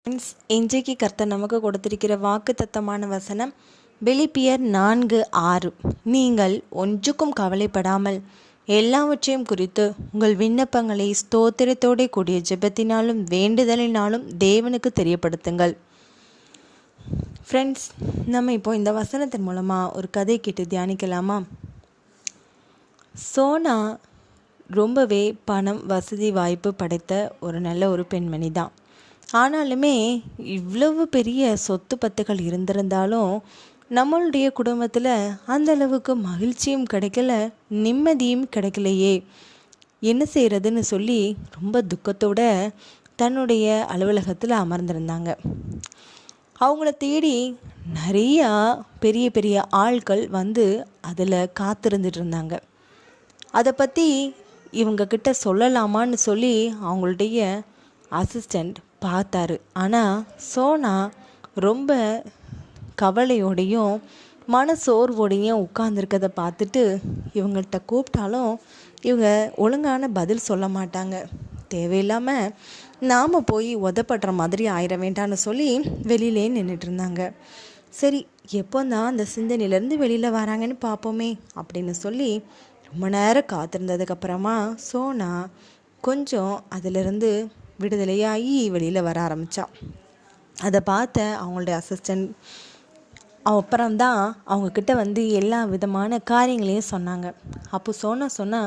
Friends, இன்றைக்கு கர்த்தர் நமக்கு கொடுத்திருக்கிற வாக்கு தத்தமான வசனம் பிலிப்பியர் 4:6. நீங்கள் ஒன்றுக்கும் கவலைப்படாமல் எல்லாவற்றையும் குறித்து உங்கள் விண்ணப்பங்களை ஸ்தோத்திரத்தோட கூடிய ஜெபத்தினாலும் வேண்டுதலினாலும் தேவனுக்கு தெரியப்படுத்துங்கள். ஃப்ரெண்ட்ஸ், நம்ம இப்போ இந்த வசனத்தின் மூலமாக ஒரு கதை கேட்டு தியானிக்கலாமா? சோனா ரொம்பவே பணம் வசதி வாய்ப்பு படைத்த ஒரு நல்ல ஒரு பெண்மணி தான். ஆனாலுமே இவ்வளவு பெரிய சொத்து பத்துகள் இருந்திருந்தாலும் நம்மளுடைய குடும்பத்தில் அந்த அளவுக்கு மகிழ்ச்சியும் கிடைக்கல, நிம்மதியும் கிடைக்கலையே, என்ன செய்கிறதுன்னு சொல்லி ரொம்ப துக்கத்தோட தன்னுடைய அலுவலகத்தில் அமர்ந்திருந்தாங்க. அவங்கள தேடி நிறையா பெரிய பெரிய ஆட்கள் வந்து அதில் காத்திருந்துட்டு இருந்தாங்க. அதை பற்றி இவங்கக்கிட்ட சொல்லலாமான்னு சொல்லி அவங்களுடைய அசிஸ்டண்ட் பார்த்தாரு. ஆனால் சோனா ரொம்ப கவலையோடையும் மனசோர்வோடையும் உட்கார்ந்துருக்கதை பார்த்துட்டு இவங்கள்ட்ட கூப்பிட்டாலும் இவங்க ஒழுங்கான பதில் சொல்ல மாட்டாங்க. தேவையில்லாமல் நாம் போய் உதப்படுற மாதிரி ஆயிட வேண்டான்னு சொல்லி வெளியிலே நின்றுட்டு இருந்தாங்க. சரி, எப்போ தான் அந்த சிந்தனையிலேருந்து வெளியில் வராங்கன்னு பார்ப்போமே அப்படின்னு சொல்லி ரொம்ப நேரம் காத்திருந்ததுக்கப்புறமா சோனா கொஞ்சம் அதிலிருந்து விடுதலையாகி வெளியில் வர ஆரம்பித்தான். அதை பார்த்த அவங்களுடைய அசிஸ்டண்ட் அப்புறம்தான் அவங்கக்கிட்ட வந்து எல்லா விதமான காரியங்களையும் சொன்னாங்க. அப்போ சொன்னா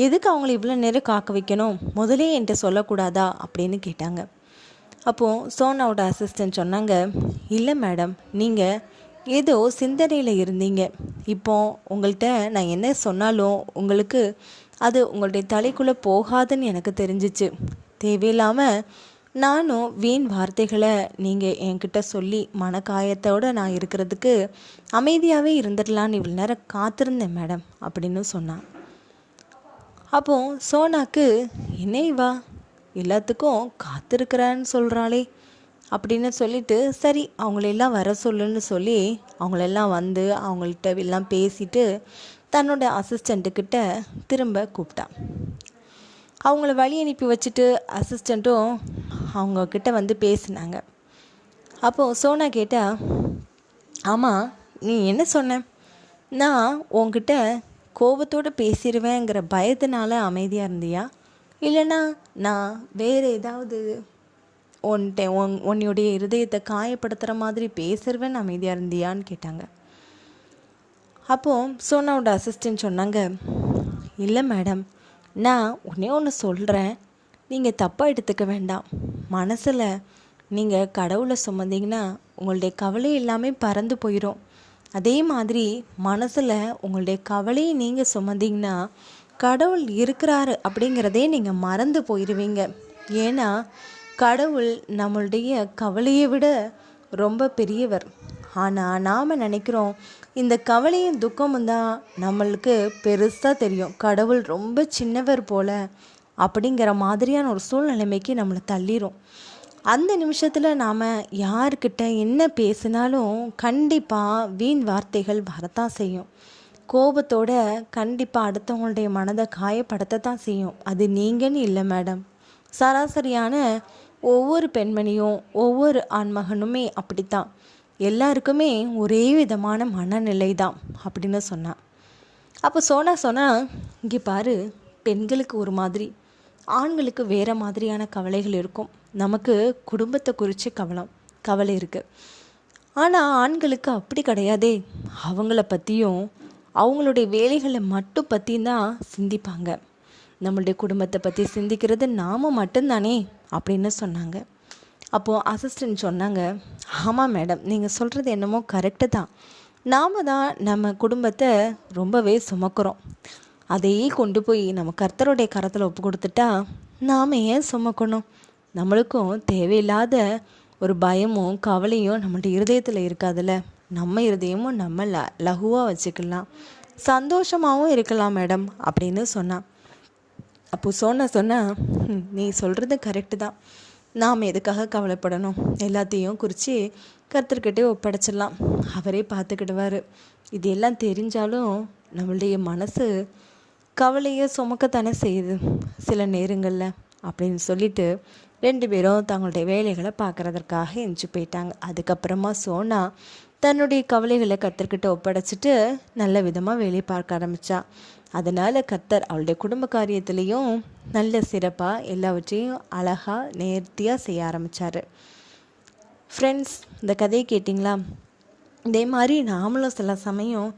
எதுக்கு அவங்கள இவ்வளோ நேரம் காக்க வைக்கணும், முதலே என்கிட்ட சொல்லக்கூடாதா அப்படின்னு கேட்டாங்க. அப்போது சோனாவோட அசிஸ்டண்ட் சொன்னாங்க, இல்லை மேடம், நீங்கள் ஏதோ சிந்தனையில் இருந்தீங்க. இப்போ உங்கள்கிட்ட நான் என்ன சொன்னாலும் உங்களுக்கு அது உங்களுடைய தலைக்குள்ளே போகாதுன்னு எனக்கு தெரிஞ்சிச்சு. தேவையில்லாமல் நானும் வீண் வார்த்தைகளை நீங்கள் என்கிட்ட சொல்லி மனக்காயத்தோடு நான் இருக்கிறதுக்கு அமைதியாகவே இருந்துடலான்னு இவ்வளோ நேரம் காத்திருந்தேன் மேடம் அப்படின்னு சொன்னான். அப்போது சோனாக்கு என்ன இவா எல்லாத்துக்கும் காத்திருக்கிறான்னு சொல்கிறாளே அப்படின்னு சொல்லிட்டு, சரி அவங்களெல்லாம் வர சொல்லுன்னு சொல்லி அவங்களெல்லாம் வந்து அவங்கள்ட்ட எல்லாம் பேசிட்டு தன்னோட அசிஸ்டண்ட்டுக்கிட்ட திரும்ப கூப்பிட்டான். அவங்கள வழி அனுப்பி வச்சுட்டு அசிஸ்டண்ட்டும் அவங்கக்கிட்ட வந்து பேசினாங்க. அப்போது சோனா கேட்டா, ஆமாம், நீ என்ன சொன்ன? நான் உங்ககிட்ட கோபத்தோடு பேசிடுவேங்கிற பயத்தினால அமைதியாக இருந்தியா, இல்லைன்னா நான் வேறு ஏதாவது உன்னுடைய இருதயத்தை காயப்படுத்துகிற மாதிரி பேசுறவன் அமைதியாக இருந்தியான்னு கேட்டாங்க. அப்போது சோனாவோட அசிஸ்டன்ட் சொன்னாங்க, இல்லை மேடம், நான் ஒன்று சொல்கிறேன், நீங்கள் தப்பாக எடுத்துக்க வேண்டாம். மனசில் நீங்கள் கடவுளை சுமந்தீங்கன்னா உங்களுடைய கவலை எல்லாமே பறந்து போயிடும். அதே மாதிரி மனசில் உங்களுடைய கவலையை நீங்கள் சுமந்தீங்கன்னா கடவுள் இருக்கிறாரு அப்படிங்கிறதே நீங்கள் மறந்து போயிடுவீங்க. ஏன்னா கடவுள் நம்மளுடைய கவலையை விட ரொம்ப பெரியவர். ஆனால் நாம் நினைக்கிறோம் இந்த கவலையும் துக்கமும் தான் நம்மளுக்கு பெருசாக தெரியும், கடவுள் ரொம்ப சின்னவர் போல் அப்படிங்கிற மாதிரியான ஒரு சூழ்நிலைமைக்கு நம்மளை தள்ளிடும். அந்த நிமிஷத்தில் நாம் யார்கிட்ட என்ன பேசினாலும் கண்டிப்பாக வீண் வார்த்தைகள் வரத்தான் செய்யும். கோபத்தோட கண்டிப்பாக அடுத்தவங்களுடைய மனதை காயப்படுத்தத்தான் செய்யும். அது நீங்கன்னு இல்லை மேடம், சராசரியான ஒவ்வொரு பெண்மணியும் ஒவ்வொரு ஆண்மகனுமே அப்படித்தான், எல்லாருக்குமே ஒரே விதமான மனநிலை தான் அப்படின்னு சொன்னான். அப்போ சொன்னா, இங்கே பாரு, பெண்களுக்கு ஒரு மாதிரி, ஆண்களுக்கு வேறு மாதிரியான கவலைகள் இருக்கும். நமக்கு குடும்பத்தை குறித்து கவலை இருக்குது. ஆனால் ஆண்களுக்கு அப்படி கிடையாதே. அவங்கள பற்றியும் அவங்களுடைய வேலைகளை மட்டும் பற்றியும் தான் சிந்திப்பாங்க. நம்மளுடைய குடும்பத்தை பற்றி சிந்திக்கிறது நாம் மட்டும்தானே அப்படின்னு சொன்னாங்க. அப்போது அசிஸ்டன்ட் சொன்னாங்க, ஆமாம் மேடம், நீங்கள் சொல்கிறது என்னமோ கரெக்டு தான். நாம் தான் நம்ம குடும்பத்தை ரொம்பவே சுமக்கிறோம். அதையே கொண்டு போய் நம்ம கர்த்தருடைய கரத்தில் ஒப்பு கொடுத்துட்டா நாம் ஏன் சுமக்கணும்? நம்மளுக்கும் தேவையில்லாத ஒரு பயமும் கவலையும் நம்மளுடைய இருதயத்தில் இருக்காதுல்ல. நம்ம இருதயமும் நம்ம லகுவாக வச்சுக்கலாம், சந்தோஷமாகவும் இருக்கலாம் மேடம் அப்படின்னு சொன்னான். அப்போது சொன்னா, நீ சொல்கிறது கரெக்டு தான், நாம் எதுக்காக கவலைப்படணும்? எல்லாத்தையும் குறித்து கர்த்தர்கிட்டே ஒப்படைச்சிடலாம், அவரே பார்த்துக்கிடுவார். இது எல்லாம் தெரிஞ்சாலும் நம்மளுடைய மனசு கவலையை சுமக்கத்தானே செய்யுது சில நேரங்களில் அப்படின்னு சொல்லிட்டு 2 பேரும் தங்களுடைய வேலைகளை பார்க்குறதற்காக எந்திச்சு போயிட்டாங்க. அதுக்கப்புறமா சோனா தன்னுடைய கவலைகளை கர்த்தர்கிட்ட ஒப்படைச்சிட்டு நல்ல விதமாக வேலையை பார்க்க ஆரம்பித்தா. அதனால் கர்த்தர் அவளுடைய குடும்ப காரியத்திலையும் நல்ல சிறப்பாக எல்லாவற்றையும் அழகாக நேர்த்தியாக செய்ய ஆரம்பித்தார். ஃப்ரெண்ட்ஸ், இந்த கதையை கேட்டிங்களா? இதே மாதிரி நாமளும் சில சமயம்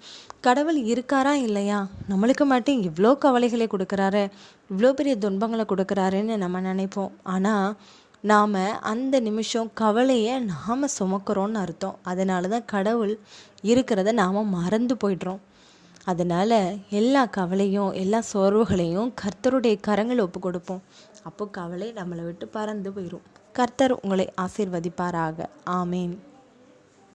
கடவுள் இருக்காரா இல்லையா, நம்மளுக்கு மட்டும் இவ்வளோ கவலைகளை கொடுக்குறாரு, இவ்வளோ பெரிய துன்பங்களை கொடுக்குறாருன்னு நம்ம நினைப்போம். ஆனால் நாம் அந்த நிமிஷம் கவலையை நாம் சுமக்கிறோன்னு அர்த்தம். அதனால தான் கடவுள் இருக்கிறத நாம் மறந்து போய்ட்றோம். அதனால் எல்லா கவலையும் எல்லா சோர்வுகளையும் கர்த்தருடைய கரங்கள் ஒப்பு கொடுப்போம். அப்போ கவலை நம்மளை விட்டு பறந்து போயிடும். கர்த்தர் உங்களை ஆசீர்வதிப்பாராக. ஆமேன்.